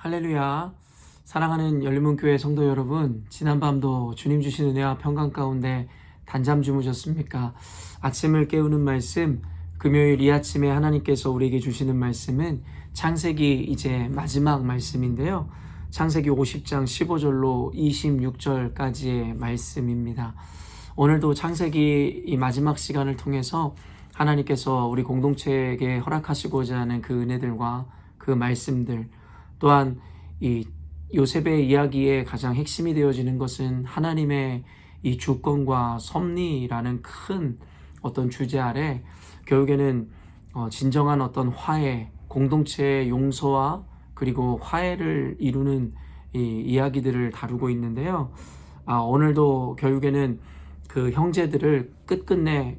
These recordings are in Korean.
할렐루야. 사랑하는 열린문교회 성도 여러분, 지난밤도 주님 주신 은혜와 평강 가운데 단잠 주무셨습니까? 아침을 깨우는 말씀, 금요일 이 아침에 하나님께서 우리에게 주시는 말씀은 창세기 이제 마지막 말씀인데요. 창세기 50장 15절로 26절까지의 말씀입니다. 오늘도 창세기 이 마지막 시간을 통해서 하나님께서 우리 공동체에게 허락하시고자 하는 그 은혜들과 그 말씀들, 또한 이 요셉의 이야기의 가장 핵심이 되어지는 것은 하나님의 이 주권과 섭리라는 큰 어떤 주제 아래 결국에는 진정한 어떤 화해, 공동체의 용서와 그리고 화해를 이루는 이 이야기들을 다루고 있는데요. 오늘도 결국에는 그 형제들을 끝끝내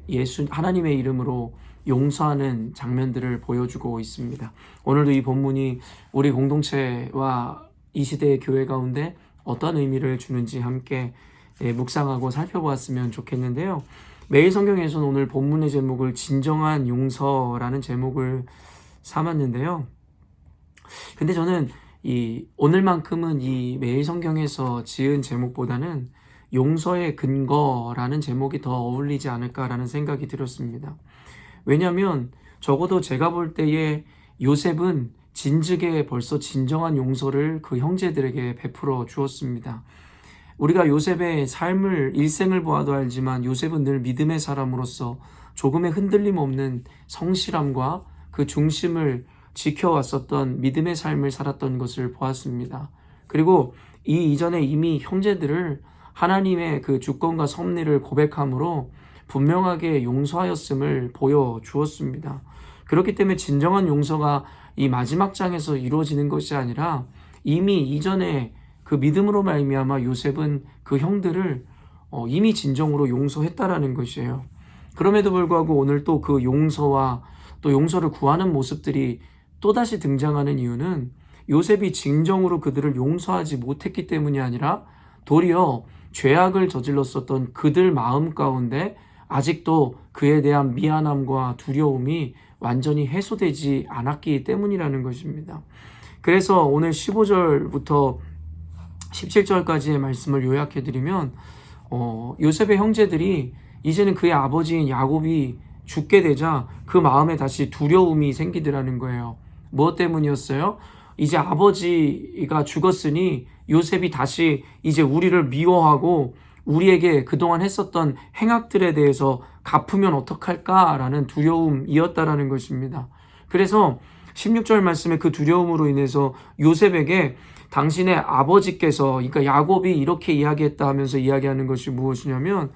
하나님의 이름으로 용서하는 장면들을 보여주고 있습니다. 오늘도 이 본문이 우리 공동체와 이 시대의 교회 가운데 어떤 의미를 주는지 함께 묵상하고 살펴보았으면 좋겠는데요. 매일 성경에서는 오늘 본문의 제목을 진정한 용서라는 제목을 삼았는데요. 근데 저는 오늘만큼은 이 매일 성경에서 지은 제목보다는 용서의 근거라는 제목이 더 어울리지 않을까라는 생각이 들었습니다. 왜냐하면 적어도 제가 볼 때에 요셉은 진즉에 벌써 진정한 용서를 그 형제들에게 베풀어 주었습니다. 우리가 요셉의 일생을 보아도 알지만 요셉은 늘 믿음의 사람으로서 조금의 흔들림 없는 성실함과 그 중심을 지켜왔었던 믿음의 삶을 살았던 것을 보았습니다. 그리고 이 이전에 이미 형제들을 하나님의 그 주권과 섭리를 고백함으로 분명하게 용서하였음을 보여주었습니다. 그렇기 때문에 진정한 용서가 이 마지막 장에서 이루어지는 것이 아니라 이미 이전에 그 믿음으로 말미암아 요셉은 그 형들을 이미 진정으로 용서했다라는 것이에요. 그럼에도 불구하고 오늘 또 그 용서와 또 용서를 구하는 모습들이 또다시 등장하는 이유는 요셉이 진정으로 그들을 용서하지 못했기 때문이 아니라 도리어 죄악을 저질렀었던 그들 마음 가운데 아직도 그에 대한 미안함과 두려움이 완전히 해소되지 않았기 때문이라는 것입니다. 그래서 오늘 15절부터 17절까지의 말씀을 요약해드리면 요셉의 형제들이 이제는 그의 아버지인 야곱이 죽게 되자 그 마음에 다시 두려움이 생기더라는 거예요. 무엇 때문이었어요? 이제 아버지가 죽었으니 요셉이 다시 이제 우리를 미워하고 우리에게 그동안 했었던 행악들에 대해서 갚으면 어떡할까라는 두려움이었다라는 것입니다. 그래서 16절 말씀에 그 두려움으로 인해서 요셉에게 당신의 아버지께서, 그러니까 야곱이 이렇게 이야기했다 하면서 이야기하는 것이 무엇이냐면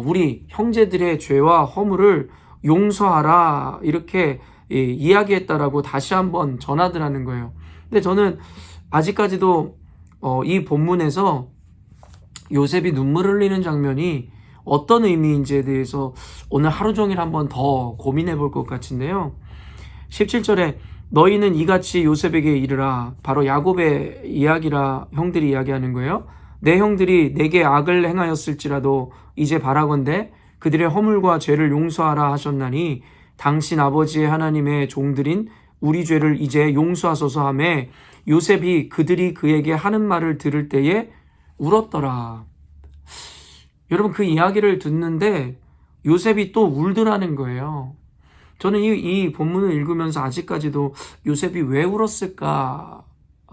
우리 형제들의 죄와 허물을 용서하라 이렇게 이야기했다라고 다시 한번 전하더라는 거예요. 근데 저는 아직까지도 이 본문에서 요셉이 눈물을 흘리는 장면이 어떤 의미인지에 대해서 오늘 하루 종일 한번 더 고민해 볼 것 같은데요. 17절에 너희는 이같이 요셉에게 이르라. 바로 야곱의 이야기라 형들이 이야기하는 거예요. 내 형들이 내게 악을 행하였을지라도 이제 바라건대 그들의 허물과 죄를 용서하라 하셨나니 당신 아버지의 하나님의 종들인 우리 죄를 이제 용서하소서 하매 요셉이 그들이 그에게 하는 말을 들을 때에 울었더라. 여러분, 그 이야기를 듣는데 요셉이 또 울더라는 거예요. 저는 이 본문을 읽으면서 아직까지도 요셉이 왜 울었을까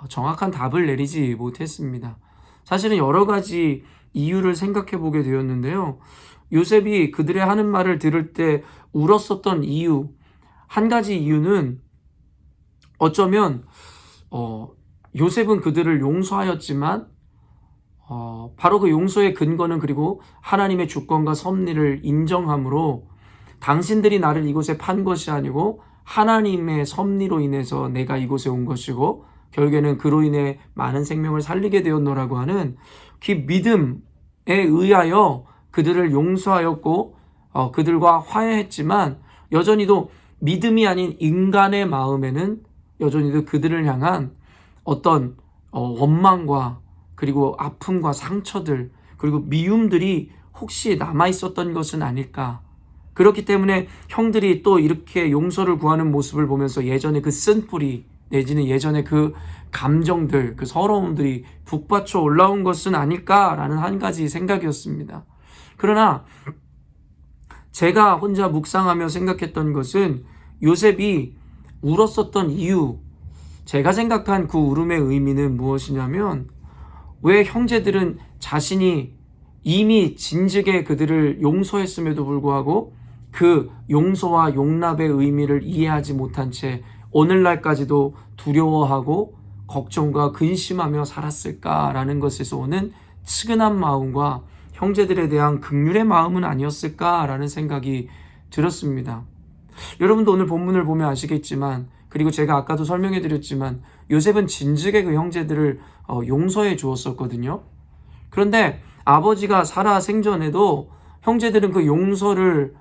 정확한 답을 내리지 못했습니다. 사실은 여러 가지 이유를 생각해 보게 되었는데요. 요셉이 그들의 하는 말을 들을 때 울었었던 이유, 한 가지 이유는 어쩌면 요셉은 그들을 용서하였지만 바로 그 용서의 근거는 그리고 하나님의 주권과 섭리를 인정함으로 당신들이 나를 이곳에 판 것이 아니고 하나님의 섭리로 인해서 내가 이곳에 온 것이고 결국에는 그로 인해 많은 생명을 살리게 되었노라고 하는 그 믿음에 의하여 그들을 용서하였고 그들과 화해했지만 여전히도 믿음이 아닌 인간의 마음에는 여전히도 그들을 향한 어떤 원망과 그리고 아픔과 상처들 그리고 미움들이 혹시 남아있었던 것은 아닐까. 그렇기 때문에 형들이 또 이렇게 용서를 구하는 모습을 보면서 예전에 그 쓴뿌리 내지는 예전에 그 감정들, 그 서러움들이 북받쳐 올라온 것은 아닐까라는 한 가지 생각이었습니다. 그러나 제가 혼자 묵상하며 생각했던 것은 요셉이 울었었던 이유, 제가 생각한 그 울음의 의미는 무엇이냐면, 왜 형제들은 자신이 이미 진즉에 그들을 용서했음에도 불구하고 그 용서와 용납의 의미를 이해하지 못한 채 오늘날까지도 두려워하고 걱정과 근심하며 살았을까라는 것에서 오는 측은한 마음과 형제들에 대한 긍휼의 마음은 아니었을까라는 생각이 들었습니다. 여러분도 오늘 본문을 보면 아시겠지만, 그리고 제가 아까도 설명해 드렸지만, 요셉은 진즉에 그 형제들을 용서해 주었었거든요. 그런데 아버지가 살아 생전에도 형제들은 그 용서를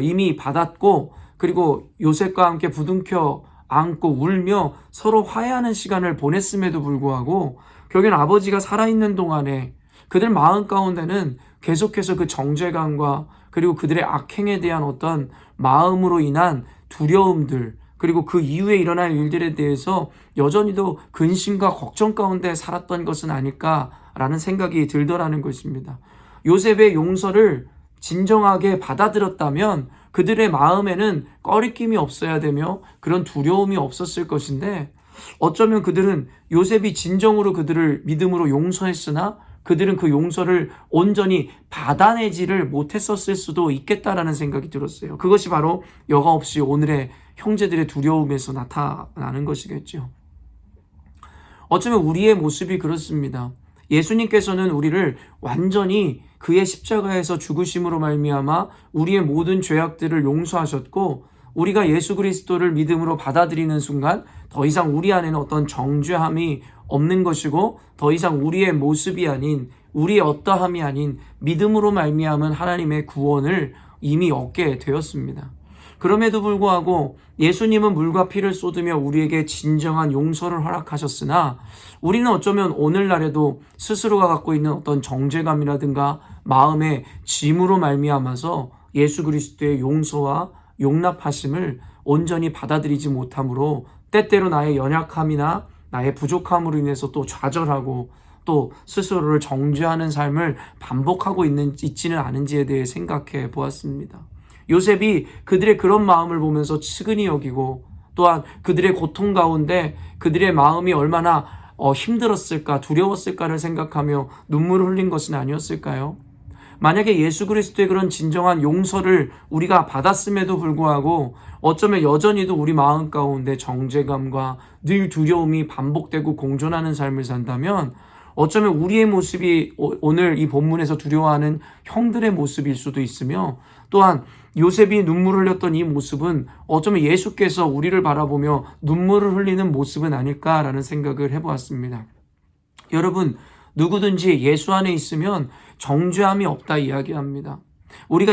이미 받았고, 그리고 요셉과 함께 부둥켜 안고 울며 서로 화해하는 시간을 보냈음에도 불구하고 결국엔 아버지가 살아있는 동안에 그들 마음 가운데는 계속해서 그 정죄감과 그리고 그들의 악행에 대한 어떤 마음으로 인한 두려움들, 그리고 그 이후에 일어날 일들에 대해서 여전히도 근심과 걱정 가운데 살았던 것은 아닐까라는 생각이 들더라는 것입니다. 요셉의 용서를 진정하게 받아들였다면 그들의 마음에는 꺼리낌이 없어야 되며 그런 두려움이 없었을 것인데, 어쩌면 그들은 요셉이 진정으로 그들을 믿음으로 용서했으나 그들은 그 용서를 온전히 받아내지를 못했었을 수도 있겠다라는 생각이 들었어요. 그것이 바로 여과없이 오늘의 형제들의 두려움에서 나타나는 것이겠죠. 어쩌면 우리의 모습이 그렇습니다. 예수님께서는 우리를 완전히 그의 십자가에서 죽으심으로 말미암아 우리의 모든 죄악들을 용서하셨고, 우리가 예수 그리스도를 믿음으로 받아들이는 순간 더 이상 우리 안에는 어떤 정죄함이 없는 것이고, 더 이상 우리의 모습이 아닌, 우리의 어떠함이 아닌 믿음으로 말미암은 하나님의 구원을 이미 얻게 되었습니다. 그럼에도 불구하고 예수님은 물과 피를 쏟으며 우리에게 진정한 용서를 허락하셨으나, 우리는 어쩌면 오늘날에도 스스로가 갖고 있는 어떤 정죄감이라든가 마음의 짐으로 말미암아서 예수 그리스도의 용서와 용납하심을 온전히 받아들이지 못함으로 때때로 나의 연약함이나 나의 부족함으로 인해서 또 좌절하고 또 스스로를 정죄하는 삶을 반복하고 있지는 않은지에 대해 생각해 보았습니다. 요셉이 그들의 그런 마음을 보면서 측은히 여기고, 또한 그들의 고통 가운데 그들의 마음이 얼마나 힘들었을까, 두려웠을까를 생각하며 눈물을 흘린 것은 아니었을까요? 만약에 예수 그리스도의 그런 진정한 용서를 우리가 받았음에도 불구하고 어쩌면 여전히도 우리 마음 가운데 정죄감과 늘 두려움이 반복되고 공존하는 삶을 산다면, 어쩌면 우리의 모습이 오늘 이 본문에서 두려워하는 형들의 모습일 수도 있으며, 또한 요셉이 눈물을 흘렸던 이 모습은 어쩌면 예수께서 우리를 바라보며 눈물을 흘리는 모습은 아닐까라는 생각을 해보았습니다. 여러분, 누구든지 예수 안에 있으면 정죄함이 없다 이야기합니다. 우리가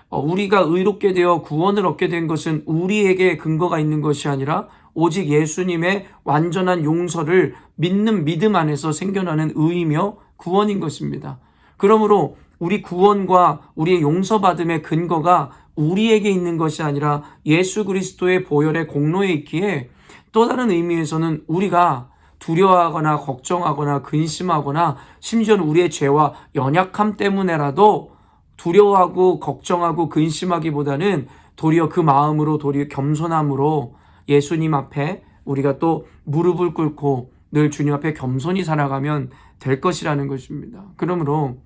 우리가 의롭게 되어 구원을 얻게 된 것은 우리에게 근거가 있는 것이 아니라 오직 예수님의 완전한 용서를 믿는 믿음 안에서 생겨나는 의이며 구원인 것입니다. 그러므로 우리 구원과 우리의 용서받음의 근거가 우리에게 있는 것이 아니라 예수 그리스도의 보혈의 공로에 있기에, 또 다른 의미에서는 우리가 두려워하거나 걱정하거나 근심하거나 심지어는 우리의 죄와 연약함 때문에라도 두려워하고 걱정하고 근심하기보다는 도리어 그 마음으로, 도리어 겸손함으로 예수님 앞에 우리가 또 무릎을 꿇고 늘 주님 앞에 겸손히 살아가면 될 것이라는 것입니다. 그러므로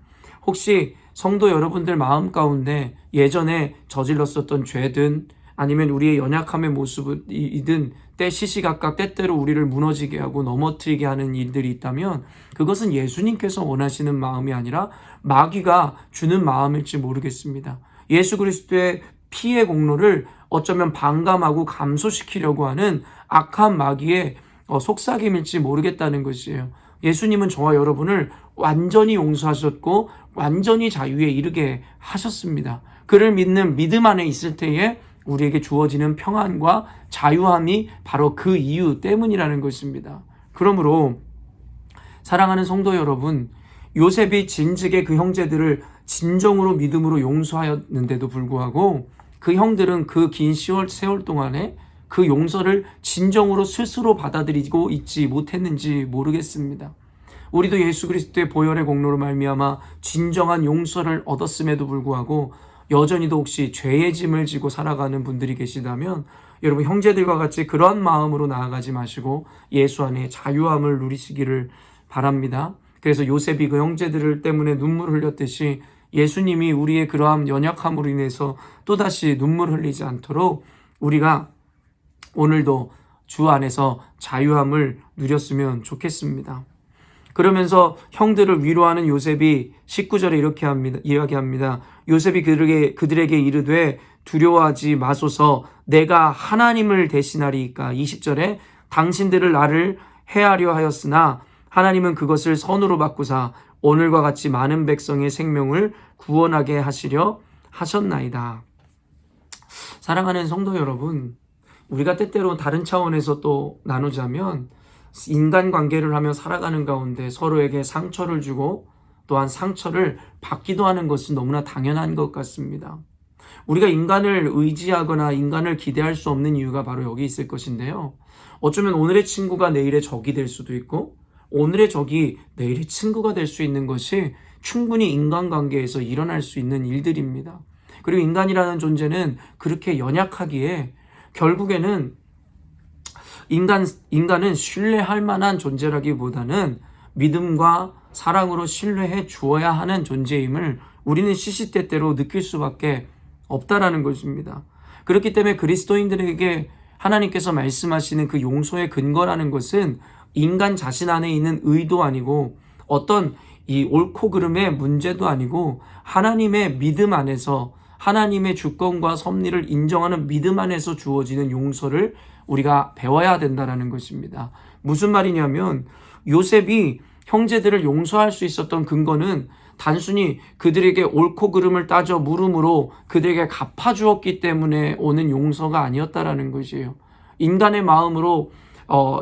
혹시 성도 여러분들 마음 가운데 예전에 저질렀었던 죄든 아니면 우리의 연약함의 모습이든 때 시시각각 때때로 우리를 무너지게 하고 넘어뜨리게 하는 일들이 있다면, 그것은 예수님께서 원하시는 마음이 아니라 마귀가 주는 마음일지 모르겠습니다. 예수 그리스도의 피의 공로를 어쩌면 반감하고 감소시키려고 하는 악한 마귀의 속삭임일지 모르겠다는 것이에요. 예수님은 저와 여러분을 완전히 용서하셨고 완전히 자유에 이르게 하셨습니다. 그를 믿는 믿음 안에 있을 때에 우리에게 주어지는 평안과 자유함이 바로 그 이유 때문이라는 것입니다. 그러므로 사랑하는 성도 여러분, 요셉이 진즉에 그 형제들을 진정으로 믿음으로 용서하였는데도 불구하고 그 형들은 그 긴 세월 동안에 그 용서를 진정으로 스스로 받아들이고 있지 못했는지 모르겠습니다. 우리도 예수 그리스도의 보혈의 공로로 말미암아 진정한 용서를 얻었음에도 불구하고 여전히도 혹시 죄의 짐을 지고 살아가는 분들이 계시다면 여러분 형제들과 같이 그런 마음으로 나아가지 마시고 예수 안에 자유함을 누리시기를 바랍니다. 그래서 요셉이 그 형제들을 때문에 눈물을 흘렸듯이 예수님이 우리의 그러한 연약함으로 인해서 또다시 눈물 흘리지 않도록 우리가 오늘도 주 안에서 자유함을 누렸으면 좋겠습니다. 그러면서 형들을 위로하는 요셉이 19절에 이렇게 이야기합니다. 요셉이 그들에게 이르되 두려워하지 마소서 내가 하나님을 대신하리이까. 20절에 당신들을 나를 해하려 하였으나 하나님은 그것을 선으로 바꾸사 오늘과 같이 많은 백성의 생명을 구원하게 하시려 하셨나이다. 사랑하는 성도 여러분, 우리가 때때로 다른 차원에서 또 나누자면 인간관계를 하며 살아가는 가운데 서로에게 상처를 주고 또한 상처를 받기도 하는 것은 너무나 당연한 것 같습니다. 우리가 인간을 의지하거나 인간을 기대할 수 없는 이유가 바로 여기 있을 것인데요. 어쩌면 오늘의 친구가 내일의 적이 될 수도 있고 오늘의 적이 내일의 친구가 될 수 있는 것이 충분히 인간관계에서 일어날 수 있는 일들입니다. 그리고 인간이라는 존재는 그렇게 연약하기에 결국에는 인간은 신뢰할 만한 존재라기보다는 믿음과 사랑으로 신뢰해 주어야 하는 존재임을 우리는 시시때때로 느낄 수밖에 없다라는 것입니다. 그렇기 때문에 그리스도인들에게 하나님께서 말씀하시는 그 용서의 근거라는 것은 인간 자신 안에 있는 의도 아니고 어떤 이 옳고 그름의 문제도 아니고 하나님의 믿음 안에서 하나님의 주권과 섭리를 인정하는 믿음 안에서 주어지는 용서를 우리가 배워야 된다는 것입니다. 무슨 말이냐면 요셉이 형제들을 용서할 수 있었던 근거는 단순히 그들에게 옳고 그름을 따져 물음으로 그들에게 갚아주었기 때문에 오는 용서가 아니었다라는 것이에요. 인간의 마음으로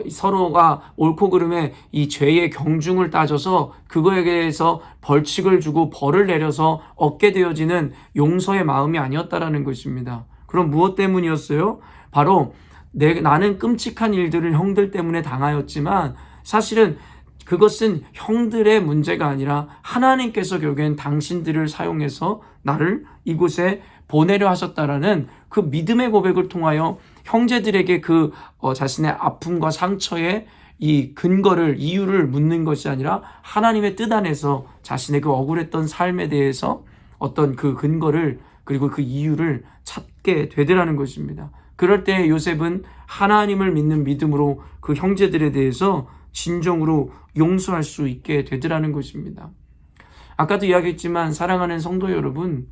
서로가 옳고 그름의 이 죄의 경중을 따져서 그거에 대해서 벌칙을 주고 벌을 내려서 얻게 되어지는 용서의 마음이 아니었다라는 것입니다. 그럼 무엇 때문이었어요? 바로 나는 끔찍한 일들을 형들 때문에 당하였지만 사실은 그것은 형들의 문제가 아니라 하나님께서 결국엔 당신들을 사용해서 나를 이곳에 보내려 하셨다라는 그 믿음의 고백을 통하여 형제들에게 그 자신의 아픔과 상처의 이 근거를 이유를 묻는 것이 아니라 하나님의 뜻 안에서 자신의 그 억울했던 삶에 대해서 어떤 그 근거를 그리고 그 이유를 찾게 되더라는 것입니다. 그럴 때 요셉은 하나님을 믿는 믿음으로 그 형제들에 대해서 진정으로 용서할 수 있게 되더라는 것입니다. 아까도 이야기했지만 사랑하는 성도 여러분,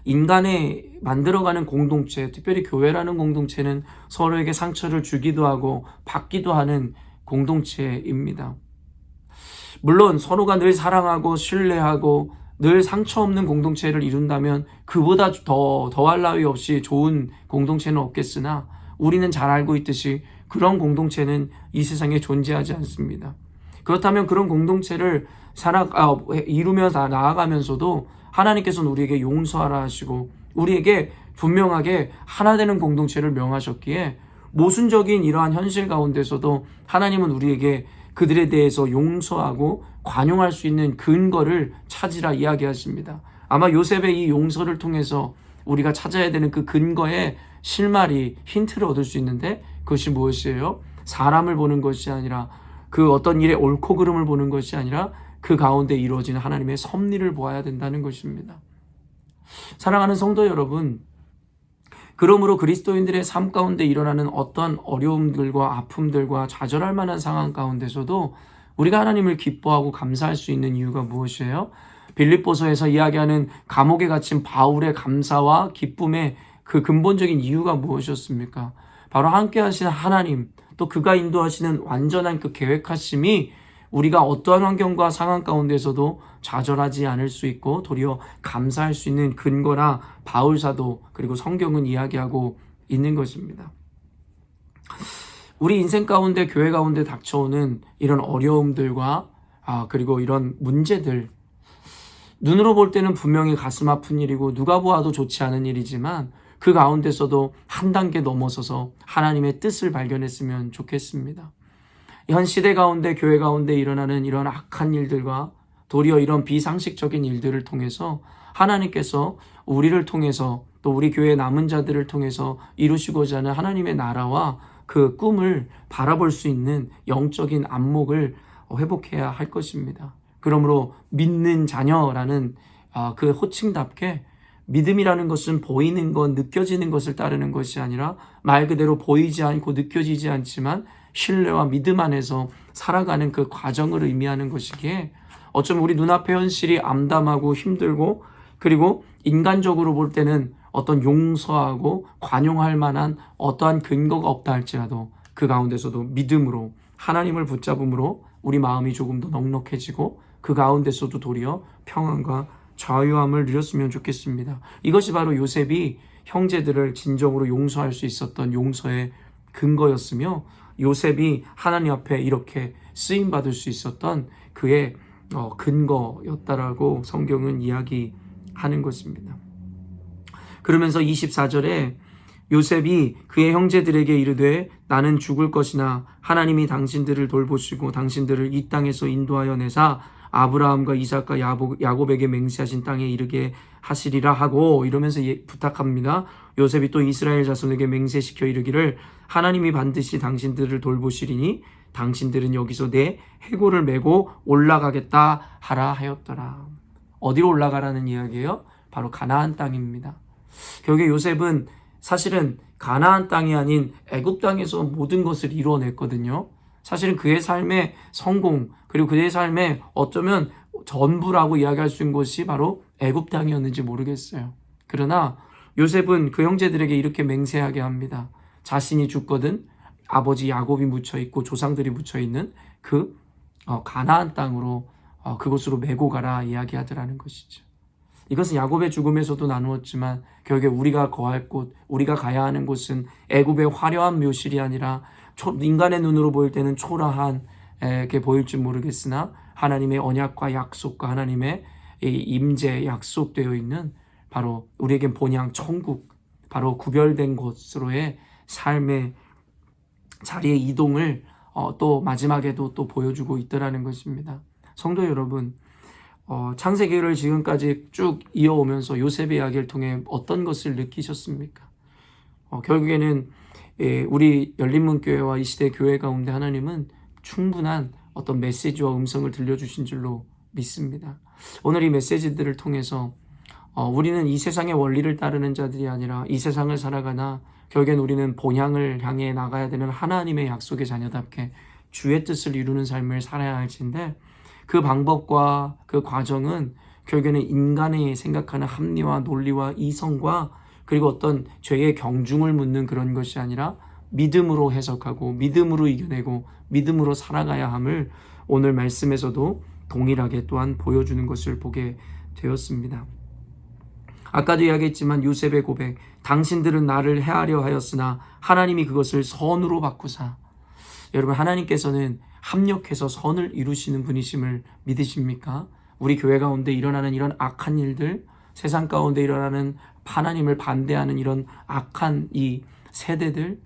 인간의 만들어가는 공동체, 특별히 교회라는 공동체는 서로에게 상처를 주기도 하고 받기도 하는 공동체입니다. 물론 서로가 늘 사랑하고 신뢰하고 늘 상처 없는 공동체를 이룬다면 그보다 더할 나위 없이 좋은 공동체는 없겠으나 우리는 잘 알고 있듯이 그런 공동체는 이 세상에 존재하지 않습니다. 그렇다면 그런 공동체를 이루며 나아가면서도 하나님께서는 우리에게 용서하라 하시고 우리에게 분명하게 하나 되는 공동체를 명하셨기에 모순적인 이러한 현실 가운데서도 하나님은 우리에게 그들에 대해서 용서하고 관용할 수 있는 근거를 찾으라 이야기하십니다. 아마 요셉의 이 용서를 통해서 우리가 찾아야 되는 그 근거의 실마리, 힌트를 얻을 수 있는데 그것이 무엇이에요? 사람을 보는 것이 아니라 그 어떤 일의 옳고 그름을 보는 것이 아니라 그 가운데 이루어지는 하나님의 섭리를 보아야 된다는 것입니다. 사랑하는 성도 여러분, 그러므로 그리스도인들의 삶 가운데 일어나는 어떤 어려움들과 아픔들과 좌절할 만한 상황 가운데서도 우리가 하나님을 기뻐하고 감사할 수 있는 이유가 무엇이에요? 빌립보서에서 이야기하는 감옥에 갇힌 바울의 감사와 기쁨의 그 근본적인 이유가 무엇이었습니까? 바로 함께 하시는 하나님, 또 그가 인도하시는 완전한 그 계획하심이 우리가 어떠한 환경과 상황 가운데서도 좌절하지 않을 수 있고 도리어 감사할 수 있는 근거라 바울사도 그리고 성경은 이야기하고 있는 것입니다. 우리 인생 가운데 교회 가운데 닥쳐오는 이런 어려움들과 그리고 이런 문제들, 눈으로 볼 때는 분명히 가슴 아픈 일이고 누가 보아도 좋지 않은 일이지만 그 가운데서도 한 단계 넘어서서 하나님의 뜻을 발견했으면 좋겠습니다. 현 시대 가운데 교회 가운데 일어나는 이런 악한 일들과 도리어 이런 비상식적인 일들을 통해서 하나님께서 우리를 통해서 또 우리 교회 남은 자들을 통해서 이루시고자 하는 하나님의 나라와 그 꿈을 바라볼 수 있는 영적인 안목을 회복해야 할 것입니다. 그러므로 믿는 자녀라는 그 호칭답게 믿음이라는 것은 보이는 것, 느껴지는 것을 따르는 것이 아니라 말 그대로 보이지 않고 느껴지지 않지만 신뢰와 믿음 안에서 살아가는 그 과정을 의미하는 것이기에 어쩌면 우리 눈앞의 현실이 암담하고 힘들고 그리고 인간적으로 볼 때는 어떤 용서하고 관용할 만한 어떠한 근거가 없다 할지라도 그 가운데서도 믿음으로 하나님을 붙잡음으로 우리 마음이 조금 더 넉넉해지고 그 가운데서도 도리어 평안과 자유함을 누렸으면 좋겠습니다. 이것이 바로 요셉이 형제들을 진정으로 용서할 수 있었던 용서의 근거였으며 요셉이 하나님 앞에 이렇게 쓰임받을 수 있었던 그의 근거였다라고 성경은 이야기하는 것입니다. 그러면서 24절에 요셉이 그의 형제들에게 이르되 나는 죽을 것이나 하나님이 당신들을 돌보시고 당신들을 이 땅에서 인도하여 내사 아브라함과 이삭과 야곱에게 맹세하신 땅에 이르게 하시리라 하고 이러면서 부탁합니다. 요셉이 또 이스라엘 자손에게 맹세시켜 이르기를 하나님이 반드시 당신들을 돌보시리니 당신들은 여기서 내 해골을 메고 올라가겠다 하라 하였더라. 어디로 올라가라는 이야기예요? 바로 가나안 땅입니다. 결국에 요셉은 사실은 가나안 땅이 아닌 애굽 땅에서 모든 것을 이루어냈거든요. 사실은 그의 삶의 성공 그리고 그의 삶의 어쩌면 전부라고 이야기할 수 있는 것이 바로 애굽 땅이었는지 모르겠어요. 그러나 요셉은 그 형제들에게 이렇게 맹세하게 합니다. 자신이 죽거든 아버지 야곱이 묻혀있고 조상들이 묻혀있는 그 가나안 땅으로 그곳으로 메고 가라 이야기하더라는 것이죠. 이것은 야곱의 죽음에서도 나누었지만 결국에 우리가 거할 곳, 우리가 가야 하는 곳은 애굽의 화려한 묘실이 아니라 인간의 눈으로 보일 때는 초라한 게 보일지 모르겠으나 하나님의 언약과 약속과 하나님의 임재 약속되어 있는 바로 우리에겐 본향 천국, 바로 구별된 곳으로의 삶의 자리의 이동을 또 마지막에도 또 보여주고 있더라는 것입니다. 성도 여러분, 창세기를 지금까지 쭉 이어오면서 요셉의 이야기를 통해 어떤 것을 느끼셨습니까? 결국에는 우리 열린문교회와 이 시대 교회 가운데 하나님은 충분한 어떤 메시지와 음성을 들려주신 줄로 믿습니다. 오늘 이 메시지들을 통해서 우리는 이 세상의 원리를 따르는 자들이 아니라 이 세상을 살아가나 결국엔 우리는 본향을 향해 나가야 되는 하나님의 약속의 자녀답게 주의 뜻을 이루는 삶을 살아야 할진데 그 방법과 그 과정은 결국에는 인간이 생각하는 합리와 논리와 이성과 그리고 어떤 죄의 경중을 묻는 그런 것이 아니라 믿음으로 해석하고 믿음으로 이겨내고 믿음으로 살아가야 함을 오늘 말씀에서도 동일하게 또한 보여주는 것을 보게 되었습니다. 아까도 이야기했지만 요셉의 고백, 당신들은 나를 해하려 하였으나 하나님이 그것을 선으로 바꾸사. 여러분, 하나님께서는 합력해서 선을 이루시는 분이심을 믿으십니까? 우리 교회 가운데 일어나는 이런 악한 일들, 세상 가운데 일어나는 하나님을 반대하는 이런 악한 이 세대들,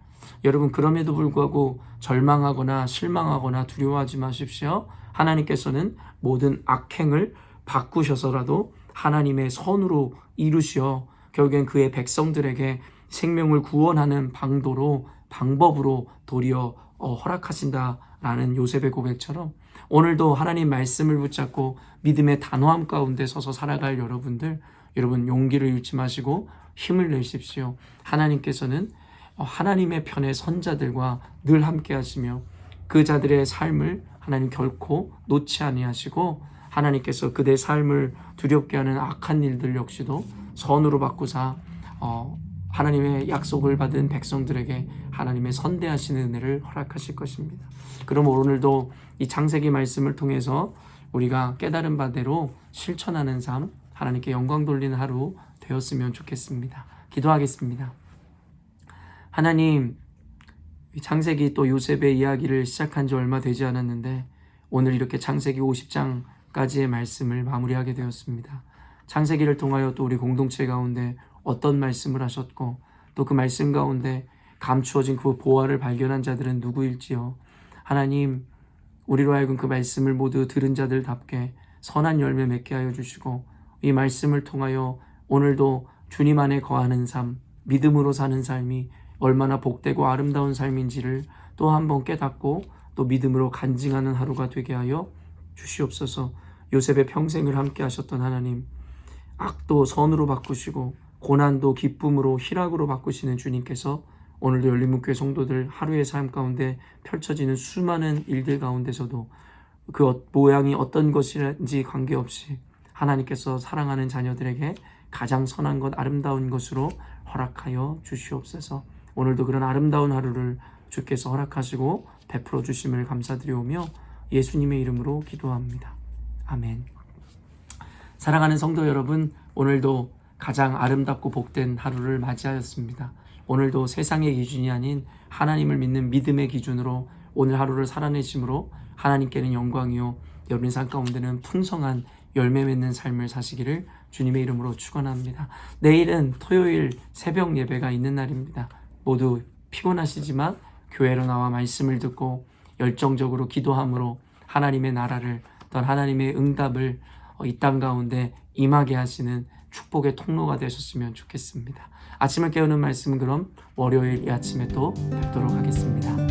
여러분 그럼에도 불구하고 절망하거나 실망하거나 두려워하지 마십시오. 하나님께서는 모든 악행을 바꾸셔서라도 하나님의 선으로 이루시어 결국엔 그의 백성들에게 생명을 구원하는 방법으로 도리어 허락하신다라는 요셉의 고백처럼 오늘도 하나님 말씀을 붙잡고 믿음의 단호함 가운데 서서 살아갈 여러분 용기를 잃지 마시고 힘을 내십시오. 하나님께서는 하나님의 편의 선자들과 늘 함께 하시며 그 자들의 삶을 하나님 결코 놓지 아니하시고 하나님께서 그들의 삶을 두렵게 하는 악한 일들 역시도 선으로 바꾸사 하나님의 약속을 받은 백성들에게 하나님의 선대하시는 은혜를 허락하실 것입니다. 그럼 오늘도 이 창세기 말씀을 통해서 우리가 깨달은 바대로 실천하는 삶, 하나님께 영광 돌리는 하루 되었으면 좋겠습니다. 기도하겠습니다. 하나님, 창세기 또 요셉의 이야기를 시작한 지 얼마 되지 않았는데 오늘 이렇게 창세기 50장까지의 말씀을 마무리하게 되었습니다. 창세기를 통하여 또 우리 공동체 가운데 어떤 말씀을 하셨고 또 그 말씀 가운데 감추어진 그 보화를 발견한 자들은 누구일지요. 하나님, 우리로 하여금 그 말씀을 모두 들은 자들답게 선한 열매 맺게 하여 주시고, 이 말씀을 통하여 오늘도 주님 안에 거하는 삶, 믿음으로 사는 삶이 얼마나 복되고 아름다운 삶인지를 또 한 번 깨닫고 또 믿음으로 간증하는 하루가 되게 하여 주시옵소서. 요셉의 평생을 함께 하셨던 하나님, 악도 선으로 바꾸시고 고난도 기쁨으로 희락으로 바꾸시는 주님께서 오늘도 열린문교회 성도들 하루의 삶 가운데 펼쳐지는 수많은 일들 가운데서도 그 모양이 어떤 것인지 관계없이 하나님께서 사랑하는 자녀들에게 가장 선한 것, 아름다운 것으로 허락하여 주시옵소서. 오늘도 그런 아름다운 하루를 주께서 허락하시고 베풀어 주심을 감사드리오며 예수님의 이름으로 기도합니다. 아멘. 사랑하는 성도 여러분, 오늘도 가장 아름답고 복된 하루를 맞이하였습니다. 오늘도 세상의 기준이 아닌 하나님을 믿는 믿음의 기준으로 오늘 하루를 살아내심으로 하나님께는 영광이요 여러분 삶 가운데는 풍성한 열매 맺는 삶을 사시기를 주님의 이름으로 축원합니다. 내일은 토요일 새벽 예배가 있는 날입니다. 모두 피곤하시지만 교회로 나와 말씀을 듣고 열정적으로 기도함으로 하나님의 나라를 또 하나님의 응답을 이 땅 가운데 임하게 하시는 축복의 통로가 되셨으면 좋겠습니다. 아침을 깨우는 말씀은 그럼 월요일 이 아침에 또 뵙도록 하겠습니다.